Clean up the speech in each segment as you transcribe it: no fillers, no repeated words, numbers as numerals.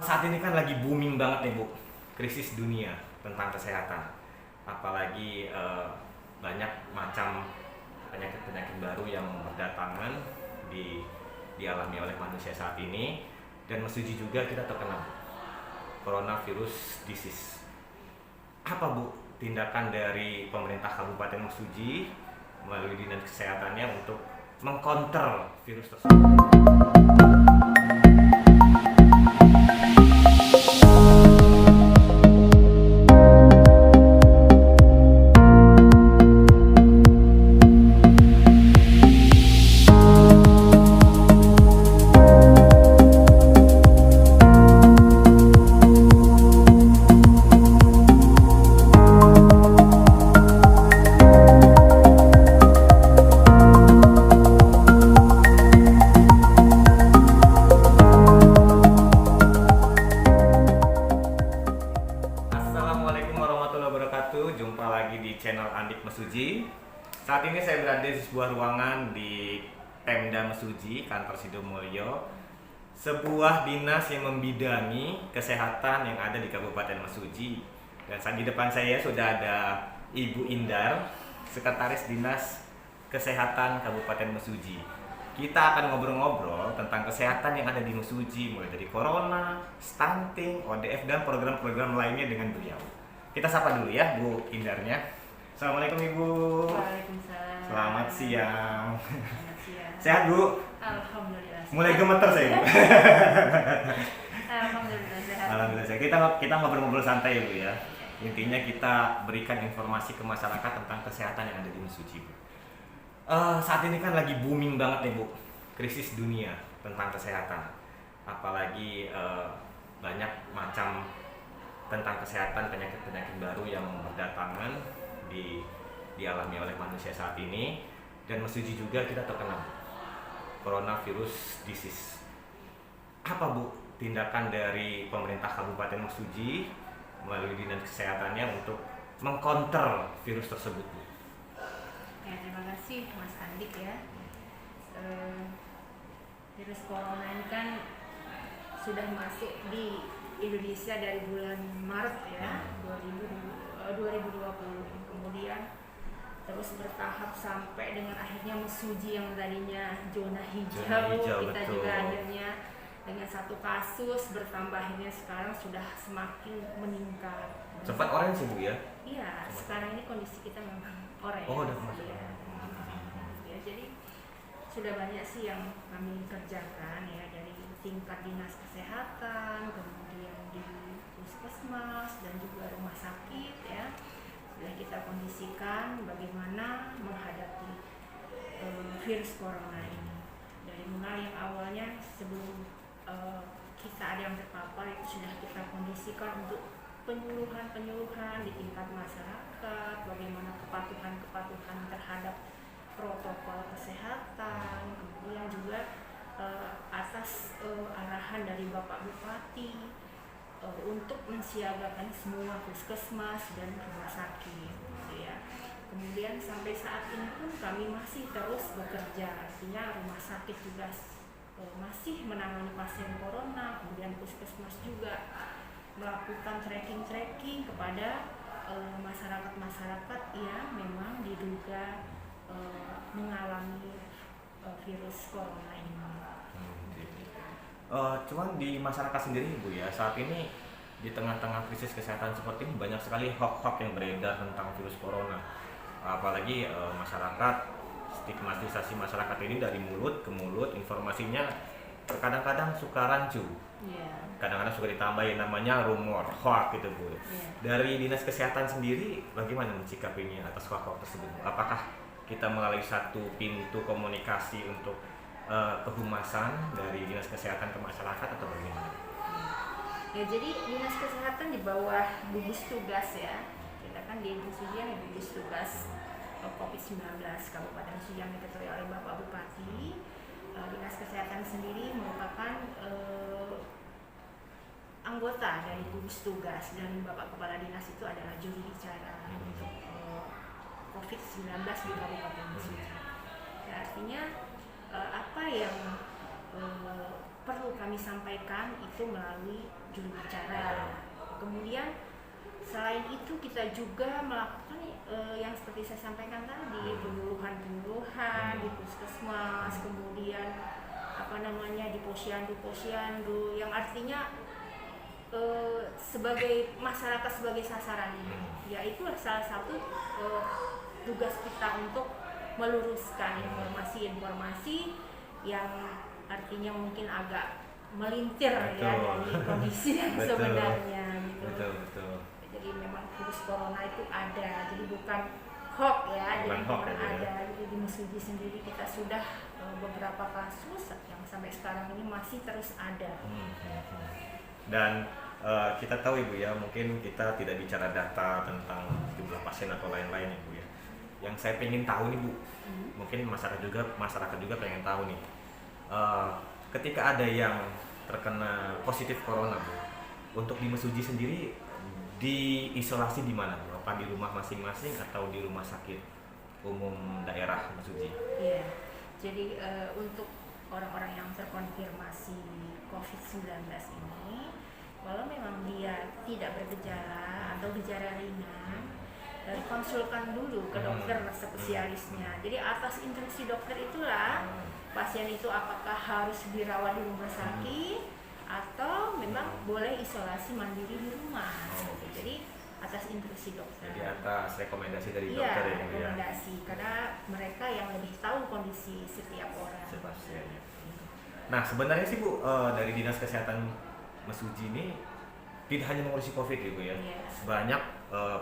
Saat ini kan lagi booming banget nih Bu, krisis dunia tentang kesehatan. Apalagi banyak macam penyakit-penyakit baru yang berdatangan dialami oleh manusia saat ini. Dan mesuji juga kita terkena coronavirus disease. Apa Bu tindakan dari pemerintah Kabupaten Mesuji melalui dinas kesehatannya untuk mengkonter virus tersebut? Assalamualaikum warahmatullahi wabarakatuh. Jumpa lagi di channel Andik Mesuji. Saat ini saya berada di sebuah ruangan di Pemda Mesuji, kantor Sidomulyo, sebuah dinas yang membidangi kesehatan yang ada di Kabupaten Mesuji. Dan saat di depan saya sudah ada Ibu Indar, Sekretaris Dinas Kesehatan Kabupaten Mesuji. Kita akan ngobrol-ngobrol tentang kesehatan yang ada di Mesuji, mulai dari corona, stunting, ODF, dan program-program lainnya dengan beliau. Kita sapa dulu ya Bu Indarnya. Assalamualaikum Ibu. Waalaikumsalam. Selamat siang. Selamat siang. Sehat Bu? Alhamdulillah. Mulai gemeter saya Bu. Alhamdulillah sehat. Alhamdulillah sehat. Kita ngobrol-ngobrol santai ya Bu ya. Intinya kita berikan informasi ke masyarakat tentang kesehatan yang ada di Mesuji Bu. Saat ini kan lagi booming banget nih Bu, krisis dunia tentang kesehatan. Apalagi banyak macam tentang kesehatan penyakit-penyakit baru yang berdatangan dialami oleh manusia saat ini. Dan Mesuji juga kita terkena coronavirus disease. Apa Bu tindakan dari pemerintah Kabupaten Mesuji melalui dinas kesehatannya untuk mengkonter virus tersebut Bu? Ya, terima kasih Mas Andik ya. Virus corona ini kan sudah masuk di Indonesia dari bulan Maret ya 2020. Kemudian terus bertahap sampai dengan akhirnya Mesuji yang tadinya zona hijau, kita betul. juga akhirnya dengan satu kasus bertambahnya sekarang sudah semakin meningkat. Sempat orange Bu ya? Iya, sekarang ini kondisi kita memang orange. Oh, udah masuk. Ya. Ya, jadi sudah banyak sih yang kami kerjakan ya, dari tingkat dinas kesehatan, kemudian di puskesmas dan juga rumah sakit ya. Sudah kita kondisikan bagaimana menghadapi virus corona ini. Dari mulai yang awalnya sebelum kita ada yang terpapar itu sudah kita kondisikan untuk penyuluhan di tingkat masyarakat, bagaimana kepatuhan terhadap protokol kesehatan, kemudian juga atas arahan dari Bapak Bupati untuk mensiagakan semua puskesmas dan rumah sakit gitu ya. Kemudian sampai saat ini pun kami masih terus bekerja, artinya rumah sakit juga masih menangani pasien corona, kemudian puskesmas juga melakukan tracking kepada masyarakat yang memang diduga mengalami virus corona ini. Cuman di masyarakat sendiri Bu ya, saat ini di tengah-tengah krisis kesehatan seperti ini banyak sekali hoax yang beredar tentang virus corona. Apalagi masyarakat, stigmatisasi masyarakat ini dari mulut ke mulut, informasinya kadang-kadang suka rancu. Yeah. Kadang-kadang suka ditambahin namanya rumor, hoax gitu Bu. Yeah. Dari dinas kesehatan sendiri bagaimana mencikapinya atas hoax tersebut? Apakah kita melalui satu pintu komunikasi untuk kehumasan dari dinas kesehatan ke masyarakat atau bagaimana? Ya, jadi dinas kesehatan di bawah gugus tugas ya. Kita kan di Mesuji yang gugus tugas COVID-19 Kabupaten Mesuji yang diketuai oleh Bapak Bupati. Dinas kesehatan sendiri merupakan anggota dari gugus tugas, dan Bapak Kepala Dinas itu adalah juru bicara untuk COVID-19 di Kabupaten Mesuji. Ya, artinya apa yang perlu kami sampaikan itu melalui juru bicara. Kemudian selain itu kita juga melakukan yang seperti saya sampaikan tadi, penyuluhan di puskesmas, kemudian di posyandu yang artinya sebagai masyarakat sebagai sasarannya. Ya itulah salah satu tugas kita untuk meluruskan informasi-informasi yang artinya mungkin agak melintir ya dari kondisi yang sebenarnya gitu. Betul. Jadi memang virus corona itu ada, jadi bukan hoax ya, jadi memang ada. Jadi di Mesuji sendiri kita sudah beberapa kasus yang sampai sekarang ini masih terus ada. Dan kita tahu Ibu ya, mungkin kita tidak bicara data tentang jumlah pasien atau lain-lain Ibu ya. Yang saya pengen tahu nih Bu, mungkin masyarakat juga pengen tahu nih, ketika ada yang terkena positif corona Bu, untuk di Mesuji sendiri diisolasi di mana Bu? Apa di rumah masing-masing atau di rumah sakit umum daerah Mesuji? Iya, jadi untuk orang-orang yang terkonfirmasi COVID-19 ini, kalau memang dia tidak bergejala atau gejala ringan, konsulkan dulu ke dokter spesialisnya. Jadi atas instruksi dokter itulah pasien itu apakah harus dirawat di rumah sakit atau memang boleh isolasi mandiri di rumah. Jadi atas instruksi dokter. Jadi atas rekomendasi dari Iya, dokter ya Bu ya. rekomendasi karena mereka yang lebih tahu kondisi setiap orang. Pasien. Nah sebenarnya sih Bu, dari Dinas Kesehatan Mesuji ini tidak hanya mengurusi COVID ya Bu ya. Banyak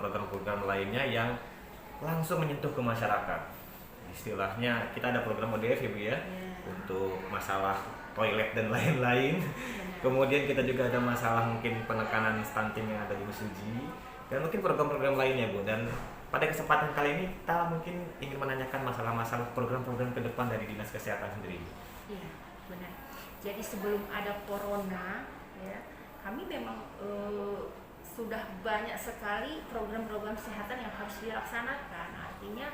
program-program lainnya yang langsung menyentuh ke masyarakat. Istilahnya kita ada program ODF ya Bu ya, untuk masalah toilet dan lain-lain. Kemudian kita juga ada masalah mungkin penekanan stunting yang ada di Mesuji dan mungkin program-program lainnya Bu. Dan pada kesempatan kali ini kita mungkin ingin menanyakan masalah-masalah program-program ke depan dari Dinas Kesehatan sendiri. Iya, benar. Jadi sebelum ada corona ya, kami memang sudah banyak sekali program-program kesehatan yang harus dilaksanakan, artinya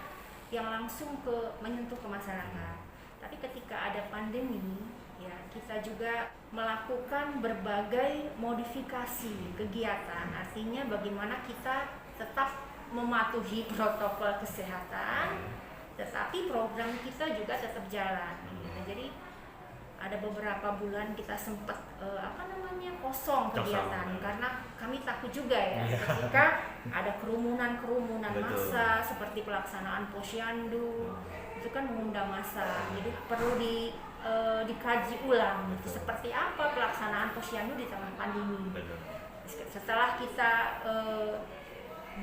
yang langsung menyentuh ke masyarakat. Tapi ketika ada pandemi, ya kita juga melakukan berbagai modifikasi kegiatan, artinya bagaimana kita tetap mematuhi protokol kesehatan, tetapi program kita juga tetap jalan. Jadi ada beberapa bulan kita sempat kosong kegiatan karena kami takut juga ya ketika ada kerumunan massa seperti pelaksanaan posyandu itu kan mengundang massa, jadi perlu dikaji ulang seperti apa pelaksanaan posyandu di tengah pandemi. Setelah kita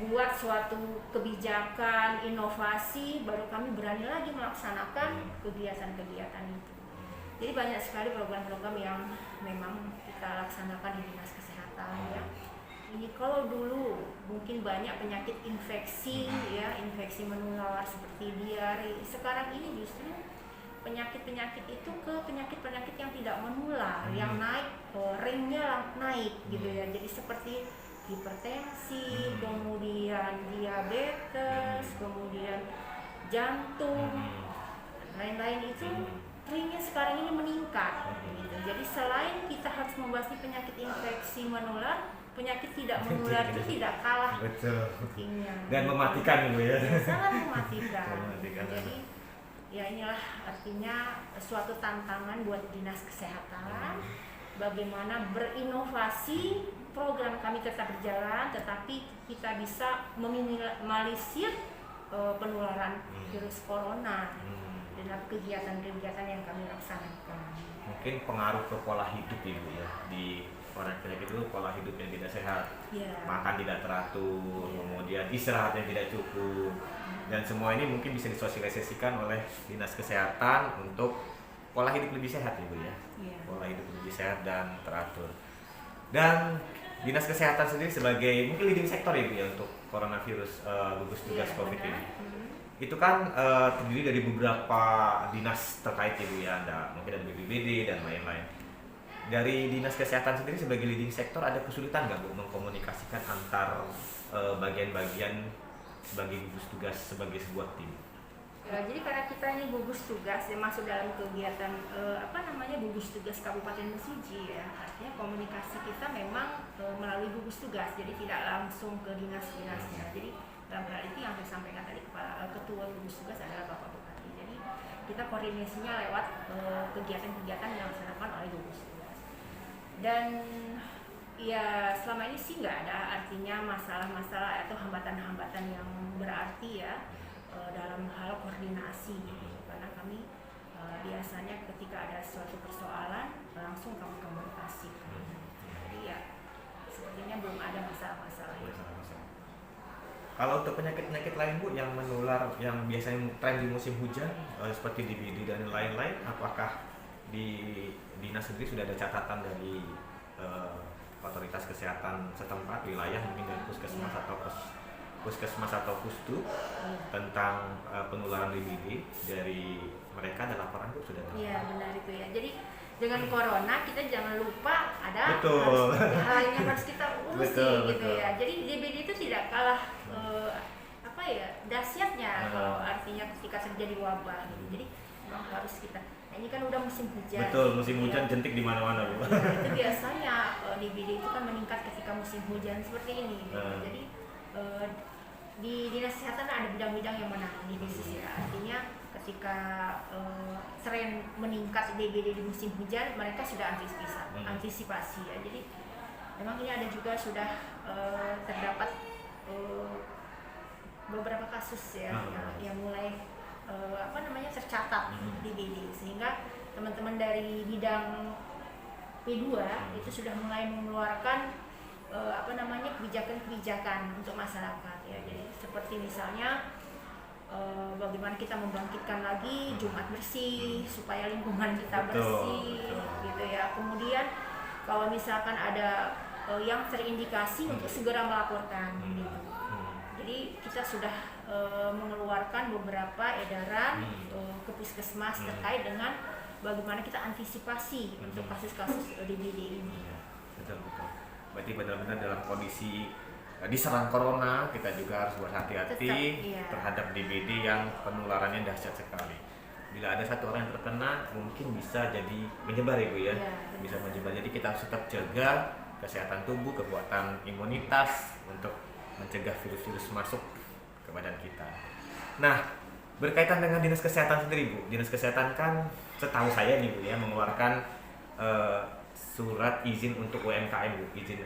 buat suatu kebijakan inovasi, baru kami berani lagi melaksanakan kegiatan-kegiatan itu. Jadi banyak sekali program-program yang memang kita laksanakan di Dinas Kesehatan ya. Ini kalau dulu mungkin banyak penyakit infeksi ya, infeksi menular seperti diare. Sekarang ini justru penyakit-penyakit itu ke penyakit-penyakit yang tidak menular, yang naik ringnya naik gitu ya. Jadi seperti hipertensi, kemudian diabetes, kemudian jantung, lain-lain itu ringnya sekarang ini meningkat gitu. Jadi selain kita harus membahas penyakit infeksi menular, penyakit tidak menular itu tidak kalah pentingnya dan mematikan Bu ya. Sangat mematikan. Jadi ya inilah artinya suatu tantangan buat Dinas Kesehatan bagaimana berinovasi, program kami tetap berjalan tetapi kita bisa meminimalisir penularan virus corona dalam kegiatan-kegiatan yang kami laksanakan. Mungkin pengaruh ke pola hidup Ibu ya, di orang penyakit itu pola hidup yang tidak sehat, makan tidak teratur, kemudian istirahat yang tidak cukup, dan semua ini mungkin bisa disosialisasikan oleh Dinas Kesehatan untuk pola hidup lebih sehat Ibu ya, pola hidup lebih sehat dan teratur. Dan Dinas Kesehatan sendiri sebagai mungkin leading sektor Ibu ya untuk coronavirus gugus tugas COVID ini. Itu kan terdiri dari beberapa dinas terkait Ibu ya, mungkin ada BPBD dan lain-lain. Dari Dinas Kesehatan sendiri sebagai leading sektor ada kesulitan nggak Bu mengkomunikasikan antar bagian-bagian sebagai gugus tugas sebagai sebuah tim? Jadi karena kita ini gugus tugas yang masuk dalam kegiatan gugus tugas Kabupaten Mesuji ya, artinya komunikasi kita memang melalui gugus tugas, jadi tidak langsung ke dinas-dinasnya. Jadi dalam hal itu yang saya sampaikan tadi, ketua gugus tugas adalah Bapak Bupati. Jadi kita koordinasinya lewat kegiatan-kegiatan yang dilaksanakan oleh gugus tugas. Dan ya selama ini sih nggak ada artinya masalah-masalah atau hambatan-hambatan yang berarti ya dalam hal koordinasi, karena kami biasanya ketika ada suatu persoalan langsung kami komunikasikan. Jadi ya sepertinya belum ada masalah-masalah. Kalau untuk penyakit-penyakit lain Bu yang menular, yang biasanya tren di musim hujan seperti DBD dan lain-lain, apakah di dinas sendiri sudah ada catatan dari otoritas kesehatan setempat wilayah, mungkin dari puskesmas atau pustu tentang penularan DBD dari mereka, ada laporan Bu sudah? Iya benar itu ya. Jadi dengan corona kita jangan lupa ada hal lain yang harus kita urusi gitu ya. Jadi DBD itu tidak kalah dahsyatnya kalau artinya ketika terjadi wabah gitu. Jadi memang harus kita. Nah, ini kan udah musim hujan. Betul, musim hujan jentik di mana-mana Bu. Itu biasanya DBD itu kan meningkat ketika musim hujan seperti ini. Gitu. Jadi di dinas kesehatan ada bidang-bidang yang menangani khusus ya. Artinya ketika tren meningkat DBD di musim hujan, mereka sudah antisipasi ya. Jadi memang ini ada juga sudah terdapat beberapa kasus ya yang mulai tercatat DBD, sehingga teman-teman dari bidang P2 itu sudah mulai mengeluarkan kebijakan-kebijakan untuk masyarakat ya. Jadi seperti misalnya bagaimana kita membangkitkan lagi Jumat bersih supaya lingkungan kita bersih gitu ya. Kemudian kalau misalkan ada yang terindikasi untuk segera melaporkan gitu. Jadi kita sudah mengeluarkan beberapa edaran ke puskesmas terkait dengan bagaimana kita antisipasi untuk kasus-kasus DBD ini. Betul. Berarti benar-benar dalam kondisi diserang corona, kita juga harus berhati-hati terhadap DBD yang penularannya dahsyat sekali. Bila ada satu orang yang terkena, mungkin bisa jadi menyebar ya Bu ya. Bisa menyebar. Jadi kita harus tetap jaga kesehatan tubuh, kekuatan imunitas untuk mencegah virus-virus masuk ke badan kita. Nah, berkaitan dengan dinas kesehatan sendiri Bu, dinas kesehatan kan setahu saya nih Bu ya mengeluarkan surat izin untuk UMKM Bu, izin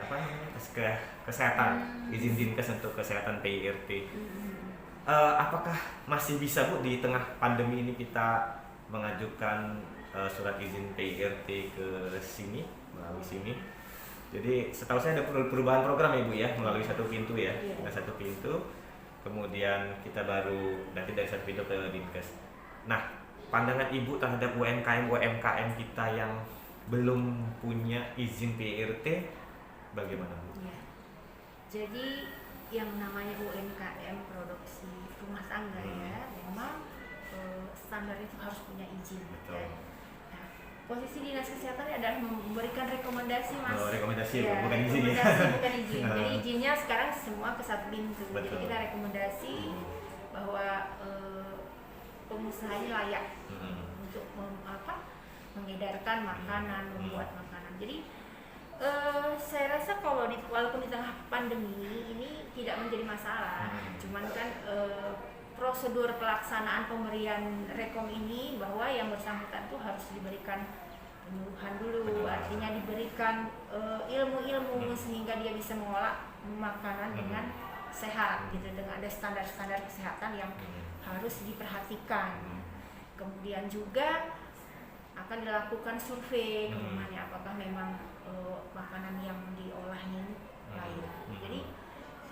kesehatan, izin dinkes untuk kesehatan PIRT. Apakah masih bisa Bu di tengah pandemi ini kita mengajukan surat izin PIRT ke sini, melalui sini? Jadi setahu saya ada perubahan program ya Bu ya, melalui satu pintu ya, dengan satu pintu, kemudian kita baru nanti dari satu pintu ke dinkes. Nah, pandangan Ibu terhadap UMKM kita yang belum punya izin PIRT bagaimana Bu? Ya. Jadi yang namanya UMKM produksi rumah tangga ya, memang standar itu harus punya izin. Betul. Ya. Nah, posisi dinas kesehatan adalah memberikan rekomendasi Mas. Rekomendasi ya, bukan izin ya. Bukan izin. Jadi izinnya sekarang semua ke satu pintu. Betul. Jadi kita rekomendasi bahwa pengusaha ini layak untuk mengedarkan makanan, membuat makanan. Jadi saya rasa walaupun di tengah pandemi ini tidak menjadi masalah, cuman kan prosedur pelaksanaan pemberian rekom ini bahwa yang bersangkutan itu harus diberikan penyuluhan dulu, artinya diberikan ilmu-ilmu sehingga dia bisa mengolah makanan dengan sehat gitu, dengan ada standar-standar kesehatan yang harus diperhatikan. Kemudian juga akan dilakukan survei kemana apakah memang makanan yang diolahnya layak. Jadi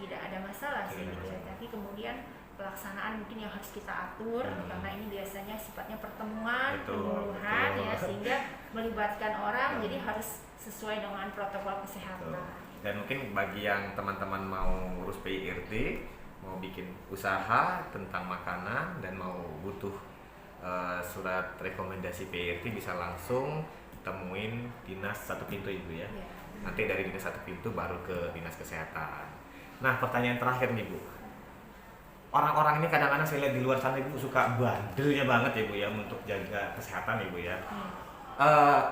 tidak ada masalah sih gitu ya. Tapi kemudian pelaksanaan mungkin yang harus kita atur karena ini biasanya sifatnya pertemuan, penyuluhan ya, sehingga melibatkan orang, jadi harus sesuai dengan protokol kesehatan. Dan mungkin bagi yang teman-teman mau ngurus PIRT, mau bikin usaha tentang makanan dan mau butuh surat rekomendasi PIRT, bisa langsung temuin dinas satu pintu Ibu ya. Nanti dari dinas satu pintu baru ke dinas kesehatan. Nah, pertanyaan terakhir nih Bu, orang-orang ini kadang-kadang saya lihat di luar sana Ibu suka bandelnya banget ya Bu ya untuk jaga kesehatan ya Bu ya.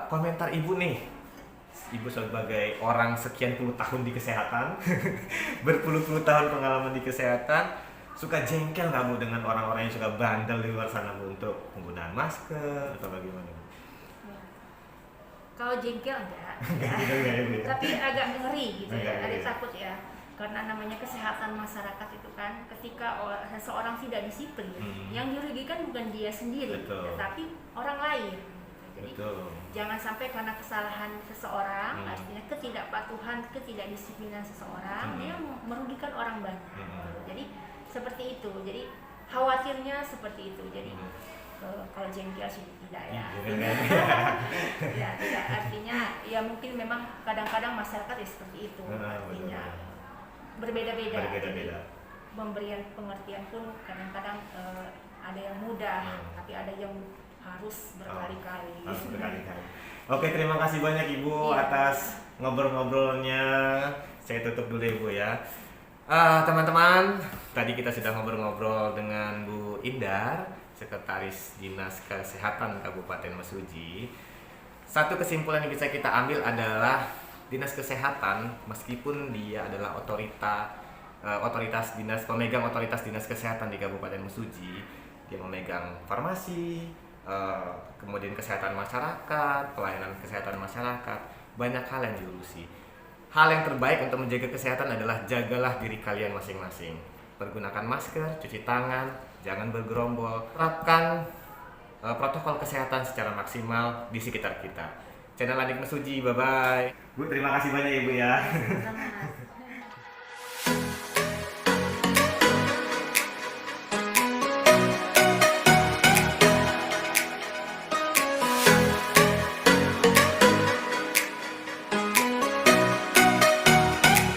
Komentar Ibu nih, Ibu sebagai orang sekian puluh tahun di kesehatan, berpuluh-puluh tahun pengalaman di kesehatan, suka jengkel nggak Bu dengan orang-orang yang suka bandel di luar sana Bu untuk penggunaan masker atau bagaimana Bu? Kalau jengkel enggak, Gitu nggak ya Bu ya? tapi agak ngeri gitu ya, Agak ada ngeri. takut ya. Karena namanya kesehatan masyarakat itu kan ketika seseorang tidak disiplin, yang dirugikan bukan dia sendiri, Betul. tetapi orang lain. Jadi Betul. jangan sampai karena kesalahan seseorang, artinya ketidakpatuhan, ketidakdisiplinan seseorang, dia merugikan orang banyak. Jadi seperti itu. Jadi khawatirnya seperti itu. Jadi kalau jengkel sih tidak ya. Ya tidak, artinya ya mungkin memang kadang-kadang masyarakat ya seperti itu. Artinya berbeda-beda. Jadi pemberian pengertian pun kadang-kadang ada yang mudah, tapi ada yang harus berkali-kali. Harus berkali-kali. Oke, terima kasih banyak Ibu Iya. atas ngobrol-ngobrolnya. Saya tutup dulu ya Bu ya. Teman-teman, tadi kita sudah ngobrol-ngobrol dengan Bu Indar, Sekretaris Dinas Kesehatan Kabupaten Mesuji. Satu kesimpulan yang bisa kita ambil adalah Dinas Kesehatan, meskipun dia adalah otoritas dinas, pemegang otoritas dinas kesehatan di Kabupaten Mesuji, dia memegang farmasi, kemudian kesehatan masyarakat, pelayanan kesehatan masyarakat, banyak hal yang diurusi. Hal yang terbaik untuk menjaga kesehatan adalah jagalah diri kalian masing-masing. Pergunakan masker, cuci tangan, jangan bergerombol, terapkan protokol kesehatan secara maksimal di sekitar kita. Channel Adik Mesuji, bye-bye. Bu, terima kasih banyak Ibu ya. Sama-sama.